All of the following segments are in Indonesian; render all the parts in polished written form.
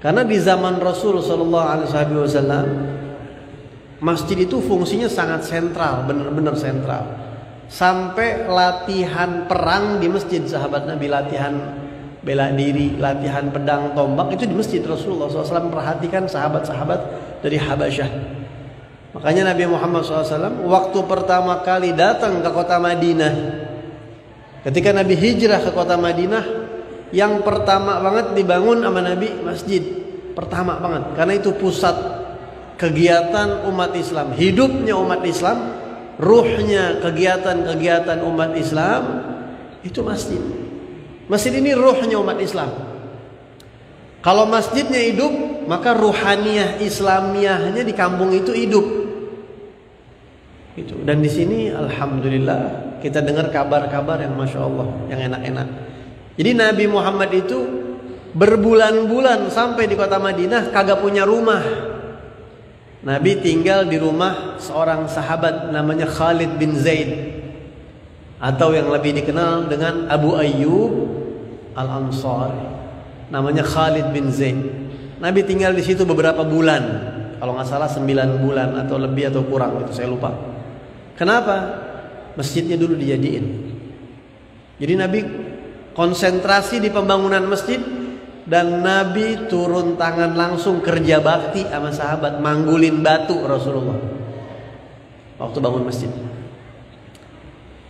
Karena di zaman Rasul sallallahu alaihi wasallam masjid itu fungsinya sangat sentral, benar-benar sentral. Sampai latihan perang di masjid, sahabat Nabi latihan bela diri, latihan pedang, tombak itu di masjid. Rasulullah SAW perhatikan sahabat-sahabat dari Habasyah. Makanya Nabi Muhammad SAW waktu pertama kali datang ke kota Madinah, ketika Nabi hijrah ke kota Madinah, yang pertama banget dibangun sama Nabi masjid. Pertama banget, karena itu pusat kegiatan umat Islam, hidupnya umat Islam, ruhnya kegiatan-kegiatan umat Islam itu masjid. Masjid ini ruhnya umat Islam. Kalau masjidnya hidup, maka ruhaniyah Islamiyahnya di kampung itu hidup. Itu. Dan di sini alhamdulillah kita dengar kabar-kabar yang masya Allah, yang enak-enak. Jadi Nabi Muhammad itu berbulan-bulan sampai di kota Madinah kagak punya rumah. Nabi tinggal di rumah seorang sahabat namanya Khalid bin Zaid, atau yang lebih dikenal dengan Abu Ayyub Al-Ansari. Namanya Khalid bin Zaid. Nabi tinggal di situ beberapa bulan, kalau nggak salah 9 bulan atau lebih atau kurang, itu saya lupa. Kenapa? Masjidnya dulu dijadiin. Jadi Nabi konsentrasi di pembangunan masjid, dan Nabi turun tangan langsung kerja bakti sama sahabat, manggulin batu Rasulullah waktu bangun masjid.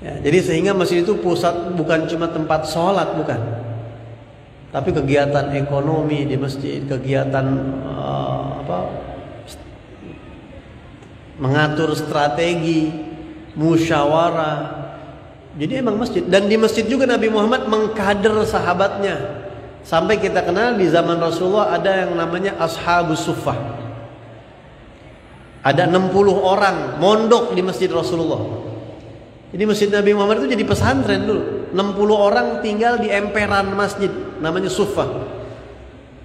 Ya, jadi sehingga masjid itu pusat, bukan cuma tempat sholat, bukan, tapi kegiatan ekonomi di masjid, kegiatan mengatur strategi, musyawarah. Jadi emang masjid. Dan di masjid juga Nabi Muhammad mengkader sahabatnya. Sampai kita kenal di zaman Rasulullah ada yang namanya Ashabus Suffah. Ada 60 orang mondok di masjid Rasulullah. Jadi masjid Nabi Muhammad itu jadi pesantren dulu. 60 orang tinggal di emperan masjid, namanya Suffah.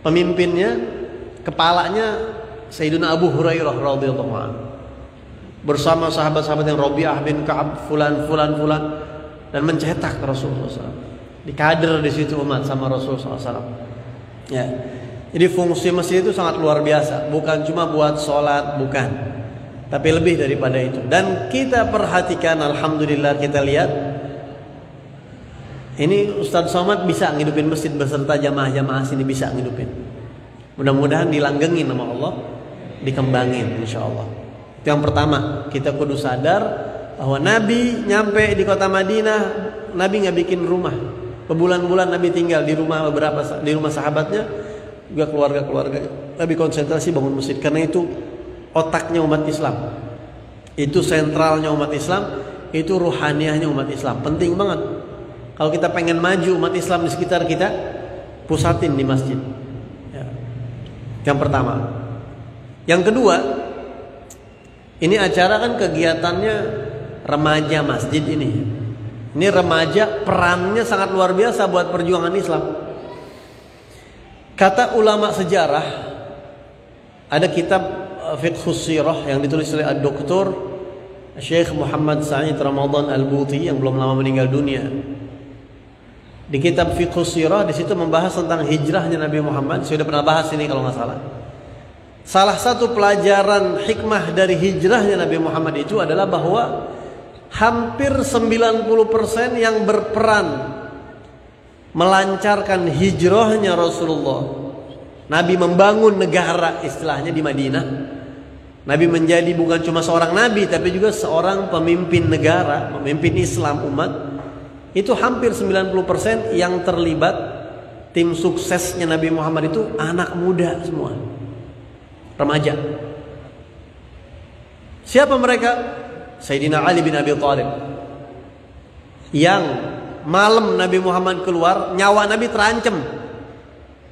Pemimpinnya, kepalanya Sayyidina Abu Hurairah radhiyallahu anhu, bersama sahabat-sahabat yang Rabi'ah bin Ka'ab, fulan, dan mencetak Rasulullah SAW. Dikader di situ umat sama Rasulullah SAW. Ya. Jadi fungsi masjid itu sangat luar biasa, bukan cuma buat sholat, bukan, tapi lebih daripada itu. Dan kita perhatikan, alhamdulillah, kita lihat ini Ustadz Somad bisa ngidupin masjid beserta jamaah-jamaah sini, bisa ngidupin. Mudah-mudahan dilanggengin sama Allah, dikembangin insya Allah. Itu yang pertama, kita kudu sadar bahwa Nabi nyampe di kota Madinah, Nabi nggak bikin rumah. Berbulan-bulan Nabi tinggal di rumah di rumah sahabatnya, juga keluarga-keluarga. Nabi konsentrasi bangun masjid, karena itu otaknya umat Islam, itu sentralnya umat Islam, itu ruhaniyahnya umat Islam. Penting banget. Kalau kita pengen maju umat Islam di sekitar kita, pusatin di masjid. Ya. Yang pertama. Yang kedua, ini acara kan kegiatannya remaja masjid ini. Ini remaja perannya sangat luar biasa buat perjuangan Islam. Kata ulama sejarah, ada kitab Fiqhus Sirah yang ditulis oleh Dr. Syekh Muhammad Sa'id Ramadan Al-Buti yang belum lama meninggal dunia. Di kitab Fiqhus Sirah, di situ membahas tentang hijrahnya Nabi Muhammad. Saya sudah pernah bahas ini kalau nggak salah. Salah satu pelajaran hikmah dari hijrahnya Nabi Muhammad itu adalah bahwa hampir 90% yang berperan melancarkan hijrahnya Rasulullah. Nabi membangun negara istilahnya di Madinah. Nabi menjadi bukan cuma seorang nabi, tapi juga seorang pemimpin negara, pemimpin Islam umat. Itu hampir 90% yang terlibat tim suksesnya Nabi Muhammad itu anak muda semua, remaja. Siapa mereka? Sayyidina Ali bin Abi Thalib, yang malam Nabi Muhammad keluar, nyawa Nabi terancam.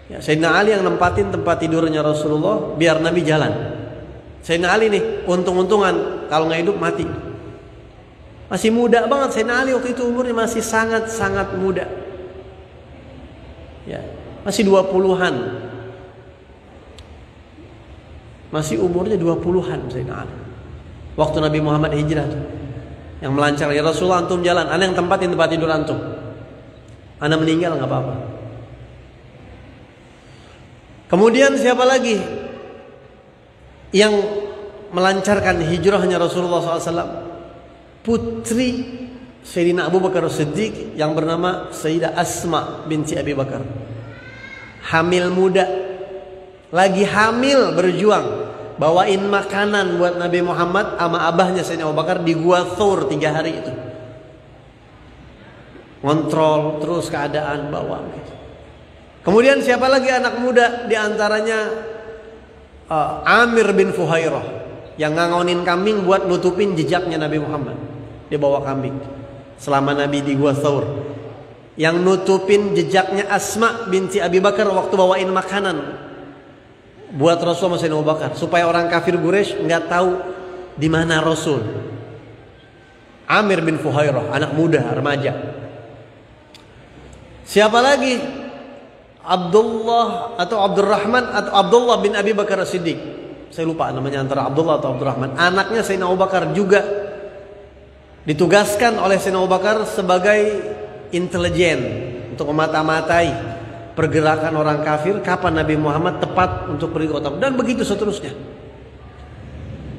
Ya, Sayyidina Ali yang nempatin tempat tidurnya Rasulullah biar Nabi jalan. Sayyidina Ali nih untung-untungan, kalau nggak hidup mati. Masih muda banget Sayyidina Ali waktu itu, umurnya masih sangat-sangat muda. Ya, masih 20-an. Masih umurnya 20-an Sayyidina Ali. Waktu Nabi Muhammad hijrah tuh, yang melancar, ya Rasulullah antum jalan, ana yang tempatin tempat tidur antum, ana meninggal nggak apa-apa. Kemudian siapa lagi yang melancarkan hijrahnya Rasulullah SAW? Putri Sayyidina Abu Bakar Siddiq yang bernama Sayyidah Asma binti Abi Bakar. Hamil muda, lagi hamil berjuang, bawain makanan buat Nabi Muhammad sama abahnya Sayyidina Abu Bakar di Gua Thawr 3 hari itu. Ngontrol terus keadaan bawa gitu. Kemudian siapa lagi anak muda? Di antaranya Amir bin Fuhairah yang ngangonin kambing buat nutupin jejaknya Nabi Muhammad. Dia bawa kambing selama Nabi di Gua Thawr. Yang nutupin jejaknya Asma binti Abi Bakar waktu bawain makanan buat Rasul sama Sayyidina Abu Bakar, supaya orang kafir Quraisy nggak tahu di mana Rasul. Amir bin Fuhairah, anak muda, remaja. Siapa lagi? Abdullah atau Abdurrahman atau Abdullah bin Abi Bakar Siddiq. Saya lupa namanya, antara Abdullah atau Abdurrahman. Anaknya Sayyidina Abu Bakar juga ditugaskan oleh Sayyidina Abu Bakar sebagai intelijen untuk memata-matai pergerakan orang kafir, kapan Nabi Muhammad tepat untuk pergi ke kota, dan begitu seterusnya.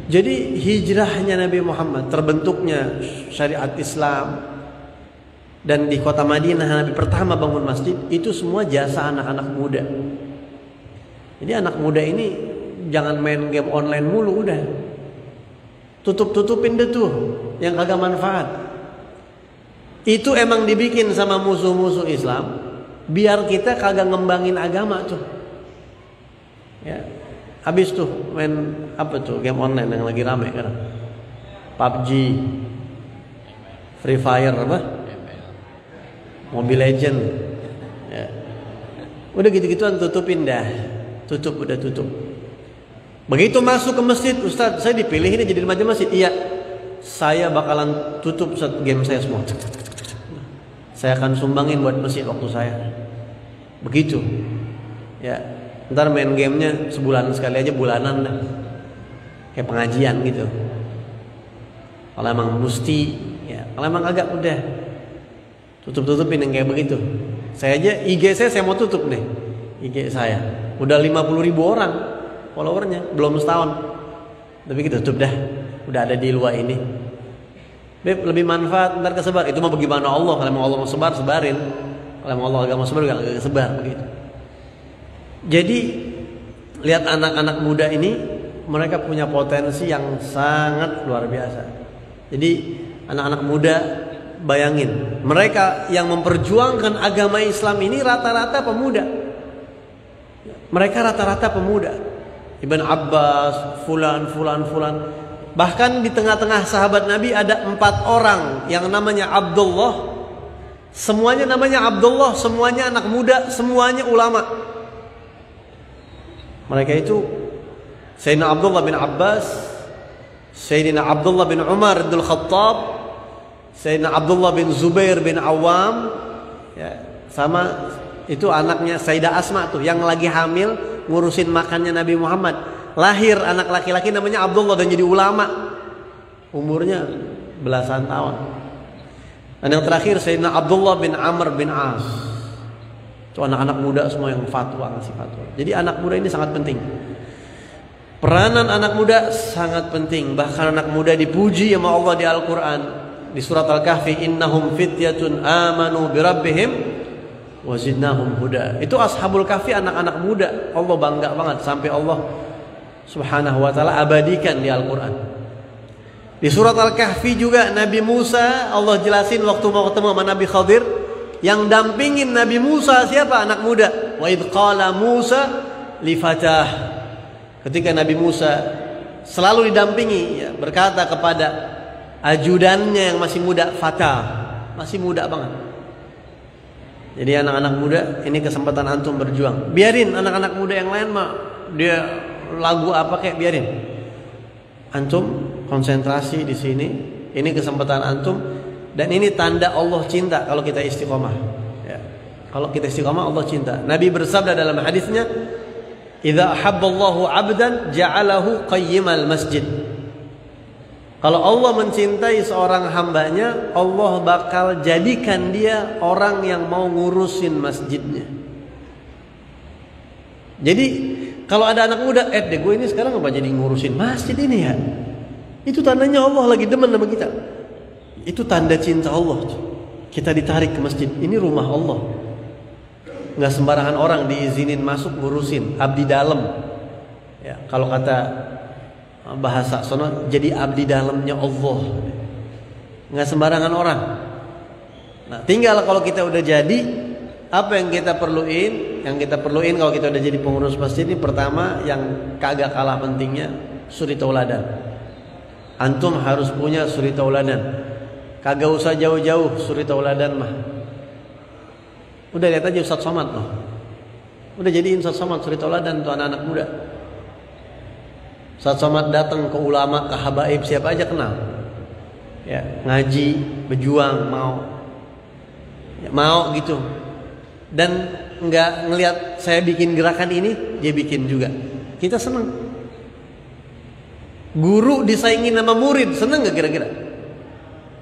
Jadi hijrahnya Nabi Muhammad, terbentuknya syariat Islam, dan di kota Madinah Nabi pertama bangun masjid, itu semua jasa anak-anak muda. Jadi anak muda ini jangan main game online mulu, udah tutup-tutupin deh tuh yang kagak manfaat. Itu emang dibikin sama musuh-musuh Islam biar kita kagak ngembangin agama tuh. Ya, habis tuh main apa tuh game online yang lagi rame kan? PUBG, Free Fire apa? Mobile Legend. Ya. Udah gitu-gituan tutupin dah. Udah tutup. Begitu masuk ke masjid, Ustaz, saya dipilih ini jadi remaja masjid. Iya. Saya bakalan tutup game saya semua. Saya akan sumbangin buat masjid waktu saya. Begitu. Ya, ntar main gamenya sebulan sekali aja, bulanan dah. Kayak pengajian gitu. Kalau emang mesti, ya. Kalau emang agak udah tutup-tutupin yang kayak begitu. Saya aja IG saya mau tutup nih. IG saya udah 50.000 orang followernya, belum setahun. Tapi kita tutup dah. Udah ada di luar ini. Beb, lebih manfaat ntar kesebar. Itu mah bagaimana Allah. Kalau mau Allah mau sebar, sebarin. Kalau mau Allah agak mau sebar, agak sebar begitu. Jadi lihat anak-anak muda ini, mereka punya potensi yang sangat luar biasa. Jadi anak-anak muda, bayangin, mereka yang memperjuangkan agama Islam ini rata-rata pemuda. Mereka rata-rata pemuda. Ibn Abbas, fulan. Bahkan di tengah-tengah sahabat Nabi ada 4 orang yang namanya Abdullah. Semuanya namanya Abdullah, semuanya anak muda, semuanya ulama. Mereka itu Sayyidina Abdullah bin Abbas, Sayyidina Abdullah bin Umar bin Khattab, Sayyidina Abdullah bin Zubair bin Awam, ya, sama itu anaknya Sayyidah Asma tuh yang lagi hamil ngurusin makannya Nabi Muhammad. Lahir anak laki-laki namanya Abdullah dan jadi ulama. Umurnya belasan tahun. Dan yang terakhir Sayyidina Abdullah bin Amr bin As. Itu anak-anak muda semua yang fatwa, ngasih fatwa. Jadi anak muda ini sangat penting. Peranan anak muda sangat penting. Bahkan anak muda dipuji sama Allah di Al-Quran. Di surat Al-Kahfi, innahum fityatun amanu birabbihim wazidnahum huda. Itu ashabul kahfi, anak-anak muda. Allah bangga banget sampai Allah Subhanahu wa ta'ala abadikan di Al-Quran. Di surat Al-Kahfi juga Nabi Musa, Allah jelasin waktu mau ketemu sama Nabi Khadir, yang dampingin Nabi Musa siapa? Anak muda. Wa idh qala Musa li fatah. Ketika Nabi Musa selalu didampingi, ya, berkata kepada ajudannya yang masih muda, fatah, masih muda banget. Jadi anak-anak muda ini kesempatan antum berjuang. Biarin anak-anak muda yang lain mah dia lagu apa kayak, biarin. Antum konsentrasi di sini. Ini kesempatan antum, dan ini tanda Allah cinta kalau kita istiqomah. Ya. Kalau kita istiqomah, Allah cinta. Nabi bersabda dalam hadisnya, "Idza ahabballahu 'abdan ja'alahu qayyimal masjid." Kalau Allah mencintai seorang hambanya, Allah bakal jadikan dia orang yang mau ngurusin masjidnya. Jadi kalau ada anak muda, deh gue ini sekarang apa jadi ngurusin masjid ini ya? Itu tandanya Allah lagi demen sama kita. Itu tanda cinta Allah. Kita ditarik ke masjid. Ini rumah Allah. Nggak sembarangan orang diizinin masuk ngurusin, abdi dalam. Ya, kalau kata bahasa sono, jadi abdi dalamnya Allah. Nggak sembarangan orang. Nah, tinggal kalau kita udah jadi, apa yang kita perluin? Yang kita perluin kalau kita udah jadi pengurus masjid ini, pertama yang kagak kalah pentingnya suri tauladan. Antum harus punya suri tauladan. Kagak usah jauh-jauh suri tauladan mah. Udah lihat aja Ustaz Somad loh. Udah jadiin Ustaz Somad suri tauladan tuh anak-anak muda. Ustaz Somad datang ke ulama, ke habaib, siapa aja kenal. Ya, ngaji, berjuang, mau gitu. Dan nggak ngelihat saya bikin gerakan ini, dia bikin juga. Kita seneng. Guru disaingin sama murid, seneng nggak kira-kira?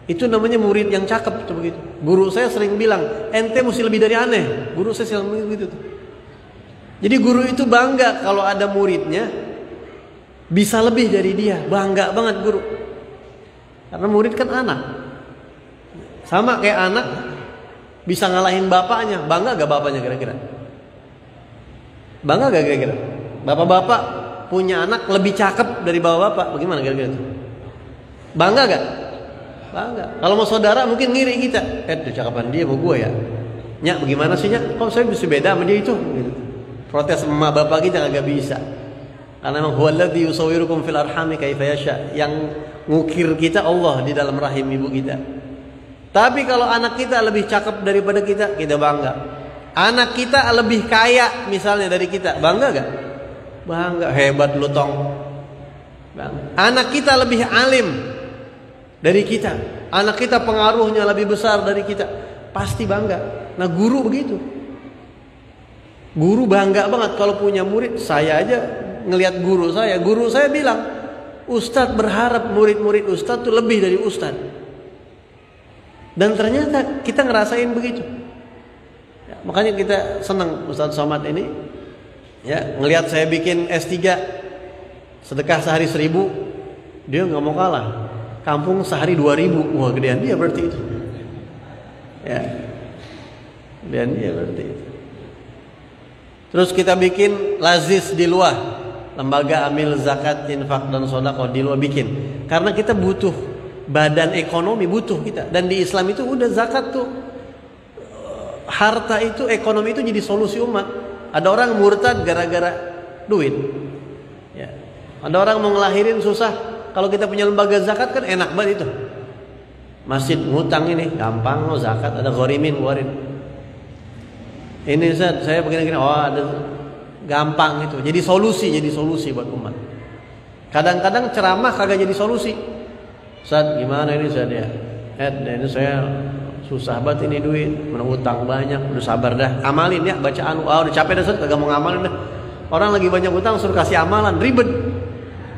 Itu namanya murid yang cakep tuh begitu. Guru saya sering bilang, ente mesti lebih dari aneh. Guru saya sering begitu tuh. Jadi guru itu bangga kalau ada muridnya bisa lebih dari dia, bangga banget guru. Karena murid kan anak. Sama kayak anak bisa ngalahin bapaknya, bangga gak bapaknya kira-kira? Bangga gak kira-kira? Bapak-bapak punya anak lebih cakep dari bapak-bapak, bagaimana kira-kira itu? Bangga gak? Bangga. Kalau mau saudara mungkin ngiri kita. Cakapan dia sama gue ya. Nyak bagaimana sih Nyak? Kok saya bisa beda sama dia itu? Gitu. Protes sama bapak kita kagak bisa. Karena memang huwallazi yusawwirukum fil arhami kaifa yasha. Yang ngukir kita Allah di dalam rahim ibu kita. Tapi kalau anak kita lebih cakep daripada kita, kita bangga. Anak kita lebih kaya misalnya dari kita, bangga gak? Bangga, hebat lu tong. Bangga. Anak kita lebih alim dari kita, anak kita pengaruhnya lebih besar dari kita, pasti bangga. Nah guru begitu. Guru bangga banget kalau punya murid. Saya aja ngelihat guru saya bilang, Ustadz berharap murid-murid Ustadz tuh lebih dari Ustadz. Dan ternyata kita ngerasain begitu. Ya, makanya kita senang Ustadz Somad ini. Ya, ngelihat saya bikin S3 sedekah sehari 1.000, dia nggak mau kalah. Kampung sehari 2.000, wah gedean dia berarti itu. Ya, gedean dia berarti itu. Terus kita bikin lazis di luar, lembaga amil zakat, infak dan sedekah di luar bikin. Karena kita butuh badan ekonomi, butuh kita. Dan di Islam itu udah zakat tuh, harta itu, ekonomi itu jadi solusi umat. Ada orang murtad gara-gara duit. Ya. Ada orang mau ngelahirin susah. Kalau kita punya lembaga zakat kan enak banget itu. Masjid ngutang ini gampang loh, zakat ada ghorimin keluarin. Ini Ustaz, saya begini-gini, oh ada, gampang itu. Jadi solusi buat umat. Kadang-kadang ceramah kagak jadi solusi. Ustaz gimana ini Ustaz ya? Ini saya susah banget ini duit, mana utang banyak, udah sabar dah, amalin ya bacaan. Udah capek dah Ustaz, kagak mau ngamalin dah. Orang lagi banyak utang suruh kasih amalan, ribet.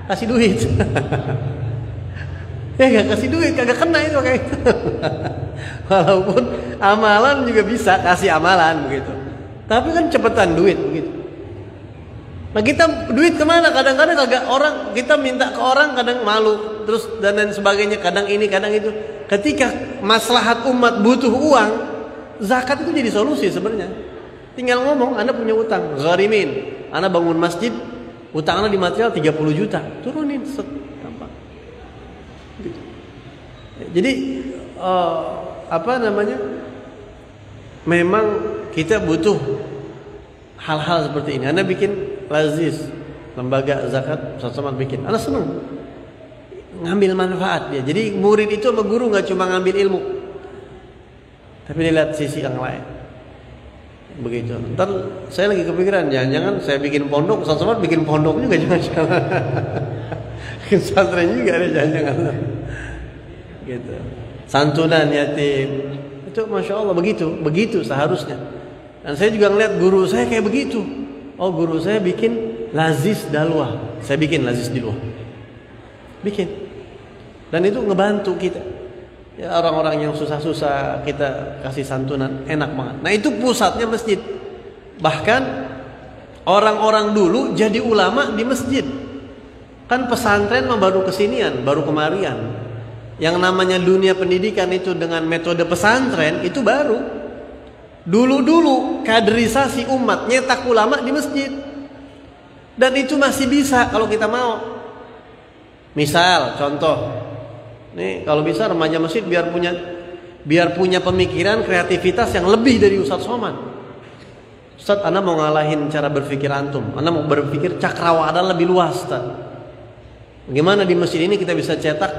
Kasih duit. Ya gak kasih duit, kagak kena itu kayak gitu. Walaupun amalan juga bisa kasih amalan begitu. Tapi kan cepetan duit begitu. Nah kita duit kemana? Kadang-kadang kagak, orang kita minta ke orang kadang malu, terus dan lain sebagainya, kadang ini kadang itu. Ketika maslahat umat butuh uang, zakat itu jadi solusi sebenarnya. Tinggal ngomong, Anda punya utang, gharimin, Anda bangun masjid, utangnya di material 30 juta, turunin gampang. Gitu. Jadi memang kita butuh hal-hal seperti ini. Anda bikin lazis, lembaga zakat, Ustaz Somad bikin. Anda senang ngambil manfaat dia. Jadi murid itu sama guru nggak cuma ngambil ilmu, tapi dilihat sisi yang lain. Begitu. Ntar saya lagi kepikiran, jangan-jangan saya bikin pondok, Ustaz Somad bikin pondok juga jangan-jangan. Bikin pesantren juga deh jangan-jangan. Gitu. Santunan yatim. Itu Masya Allah begitu seharusnya. Dan saya juga ngeliat guru saya kayak begitu. Oh guru saya bikin lazis dalwah, saya bikin lazis di luar. Bikin. Dan itu ngebantu kita. Ya, orang-orang yang susah-susah kita kasih santunan, enak banget. Nah itu pusatnya masjid. Bahkan Orang-orang dulu jadi ulama di masjid. Kan pesantren mah baru kesinian, baru kemarian. Yang namanya dunia pendidikan itu dengan metode pesantren itu baru. Dulu-dulu kaderisasi umat nyetak ulama di masjid. Dan itu masih bisa kalau kita mau. Misal contoh, nih kalau bisa remaja masjid biar punya pemikiran kreativitas yang lebih dari Ustadz Somad. Ustadz, Anda mau ngalahin cara berpikir antum. Anda mau berpikir cakrawala lebih luas, Ustadz. Bagaimana di masjid ini kita bisa cetak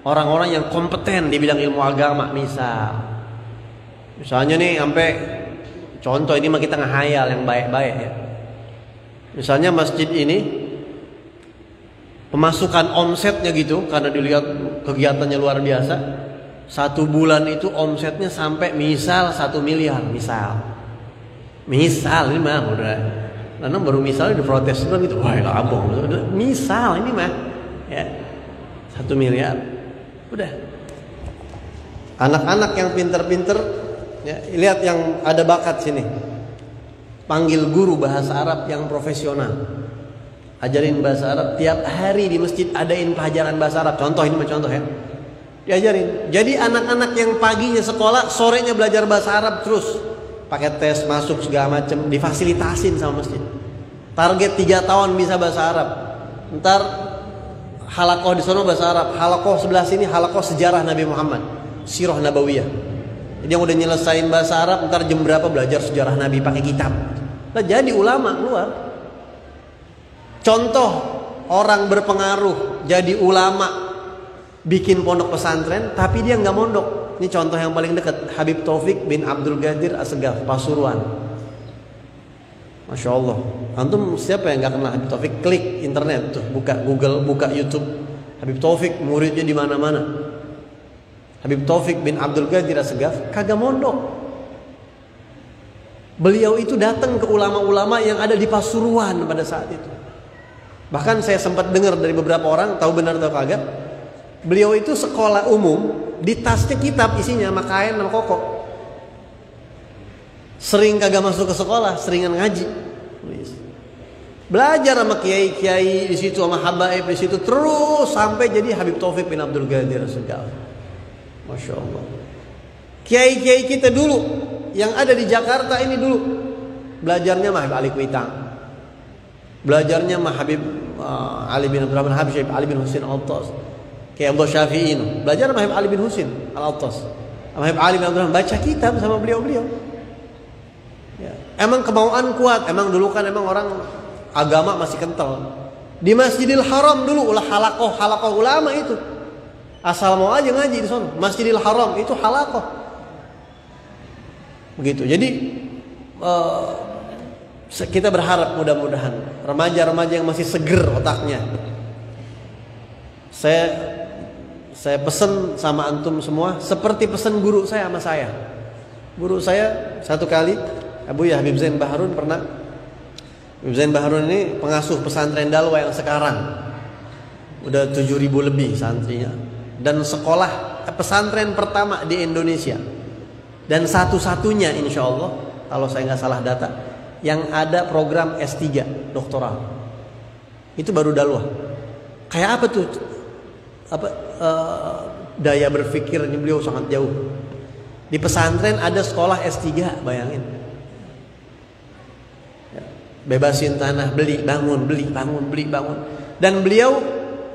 orang-orang yang kompeten di bidang ilmu agama, misalnya nih sampai contoh ini mah kita ngehayal yang baik-baik ya. Misalnya masjid ini pemasukan omsetnya gitu, karena dilihat kegiatannya luar biasa, 1 bulan itu omsetnya sampai misal 1 miliar, misal ini mah udah, karena baru misal diprotes kan gitu, wah abang, misal ini mah ya 1 miliar, udah. Anak-anak yang pinter-pinter ya, lihat yang ada bakat sini, panggil guru bahasa Arab yang profesional, ajarin bahasa Arab tiap hari di masjid, adain pelajaran bahasa Arab. Contoh ini mah contoh ya, diajarin. Jadi anak-anak yang paginya sekolah, sorenya belajar bahasa Arab terus, pakai tes masuk segala macam, difasilitasin sama masjid. Target 3 tahun bisa bahasa Arab. Ntar halakoh di sana bahasa Arab, halakoh sebelah sini halakoh sejarah Nabi Muhammad, sirah nabawiyah. Jadi yang udah nyelesain bahasa Arab, ntar jam berapa belajar sejarah Nabi pakai kitab. Nah, jadi ulama keluar. Contoh orang berpengaruh jadi ulama, bikin pondok pesantren, tapi dia nggak mondok. Ini contoh yang paling dekat, Habib Taufik bin Abdul Qadir Assegaf, Pasuruan. Masya Allah. Antum siapa yang nggak kenal Habib Taufik? Klik internet tuh, buka Google, buka YouTube. Habib Taufik muridnya di mana-mana. Habib Taufik bin Abdul Qadir Assegaf kagak mondok. Beliau itu datang ke ulama-ulama yang ada di Pasuruan pada saat itu. Bahkan saya sempat dengar dari beberapa orang, tahu benar atau kagak, beliau itu sekolah umum, di tasnya kitab isinya sama kain sama koko. Sering kagak masuk ke sekolah, seringan ngaji. Belajar sama kiai-kiai di situ, sama habaib di situ, terus sampai jadi Habib Taufik bin Abdul Qadir Assegaf. Masya Allah. Kiai-kiai kita dulu yang ada di Jakarta ini dulu belajarnya mah Habib Ali Kuitang, belajarnya mah Habib Ali bin Abdul Rahman, Habib Ali bin Husin Al-Attas, Kiai Abdul Syafi'i, belajar sama Habib Ali bin Husin Al-Attas, sama Habib Ali bin Abdul Rahman, baca kitab sama beliau-beliau. Ya. Emang kemauan kuat, emang dulu kan emang orang agama masih kental. Di Masjidil Haram dulu ulah halakoh ulama itu. Asal mau aja ngaji di sana. Masjidil Haram itu halakoh. Begitu. Jadi kita berharap mudah-mudahan remaja-remaja yang masih seger otaknya. Saya pesan sama antum semua seperti pesan guru saya sama saya. Guru saya satu kali, Abu ya Habib Zain Baharun pernah. Habib Zain Baharun ini pengasuh pesantren Dalwa yang sekarang udah 7.000 lebih santrinya. Dan sekolah pesantren pertama di Indonesia, dan satu-satunya insya Allah kalau saya nggak salah data yang ada program S3 doktoral, itu baru Dalwah. Kayak apa tuh daya berpikirnya beliau sangat jauh. Di pesantren ada sekolah S3, bayangin. Bebasin tanah, beli bangun, beli bangun, beli bangun. Dan beliau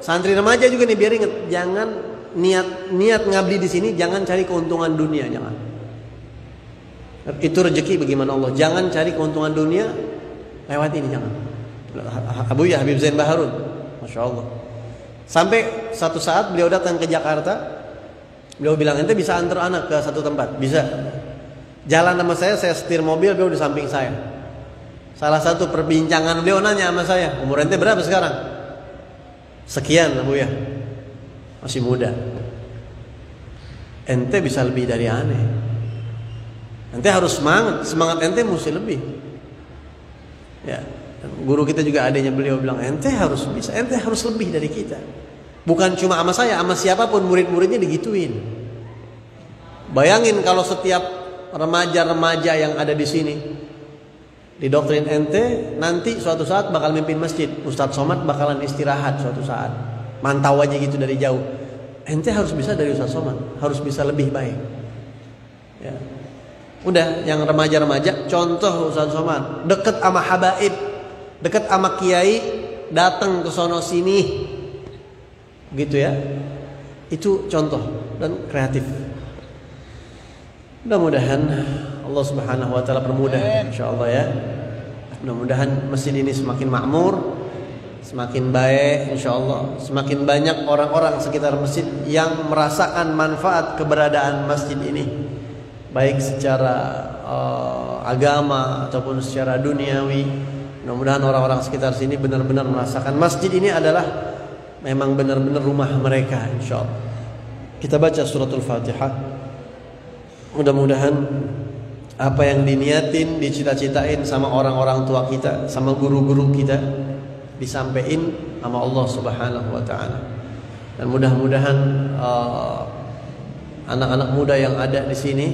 santri remaja juga nih, biar inget, jangan niat ngabdi di sini, jangan cari keuntungan dunia, jangan. Itu rezeki bagaimana Allah. Jangan cari keuntungan dunia lewat ini, jangan. Abu ya Habib Zain Baharun, masya Allah. Sampai satu saat beliau datang ke Jakarta, beliau bilang, ente bisa antar anak ke satu tempat? Bisa. Jalan sama saya setir mobil, beliau di samping saya. Salah satu perbincangan beliau nanya sama saya, umur ente berapa sekarang? Sekian Abu ya, masih muda. Ente bisa lebih dari aneh. Ente harus semangat ente mesti lebih. Ya, guru kita juga adanya beliau bilang, ente harus bisa, ente harus lebih dari kita. Bukan cuma sama saya, sama siapapun murid-muridnya digituin. Bayangin kalau setiap remaja-remaja yang ada di sini Di doktrin ente nanti suatu saat bakal mimpin masjid, Ustadz Somad bakalan istirahat suatu saat. Mantau aja gitu dari jauh. Ente harus bisa dari Ustadz Somad, harus bisa lebih baik. Ya. Udah, yang remaja-remaja, contoh Ustadz Somad, deket sama habaib, deket sama kiai, datang ke sono sini, gitu ya. Itu contoh dan kreatif. Mudah-mudahan Allah Subhanahu wa taala permudah insyaallah ya. Mudah-mudahan masjid ini semakin makmur, semakin baik insyaallah. Semakin banyak orang-orang sekitar masjid yang merasakan manfaat keberadaan masjid ini, baik secara agama ataupun secara duniawi. Mudah-mudahan orang-orang sekitar sini benar-benar merasakan masjid ini adalah memang benar-benar rumah mereka insyaallah. Kita baca suratul Fatihah. Mudah-mudahan apa yang diniatin, dicita-citain sama orang-orang tua kita, sama guru-guru kita, disampaikan sama Allah Subhanahu wa taala. Dan mudah-mudahan anak-anak muda yang ada di sini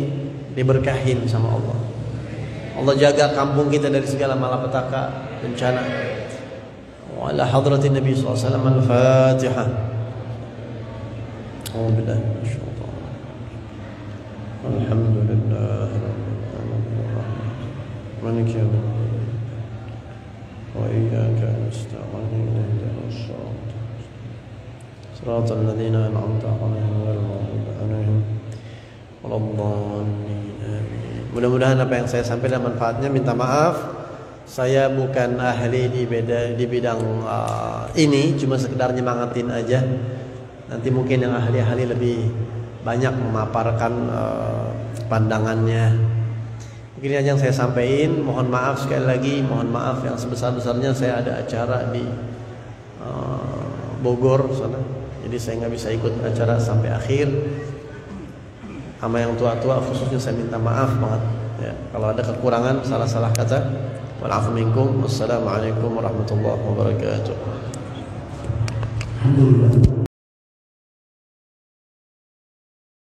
diberkahin sama Allah. Allah jaga kampung kita dari segala malapetaka, bencana. Wa ala hadratin Nabi sallallahu alaihi wasallam al-Fatihah. Alhamdulillah. Alhamdulillah Malik yawmiddin wa iyyaka nasta'in ihdinas siratal ladzina an'amta 'alaihim ghairil maghdubi 'alaihim waladdallin. Mudah-mudahan apa yang saya sampaikan manfaatnya. Minta maaf, saya bukan ahli di bidang ini, cuma sekedar nyemangatin aja. Nanti mungkin yang ahli-ahli lebih banyak memaparkan pandangannya. Mungkin aja yang saya sampaikan. Mohon maaf sekali lagi, mohon maaf yang sebesar-besarnya. Saya ada acara di Bogor sana, jadi saya nggak bisa ikut acara sampai akhir. Sama yang tua-tua khususnya saya minta maaf banget ya, kalau ada kekurangan, salah-salah kata. Wa'alaikum minkum. Wassalamualaikum warahmatullahi wabarakatuh. Alhamdulillah.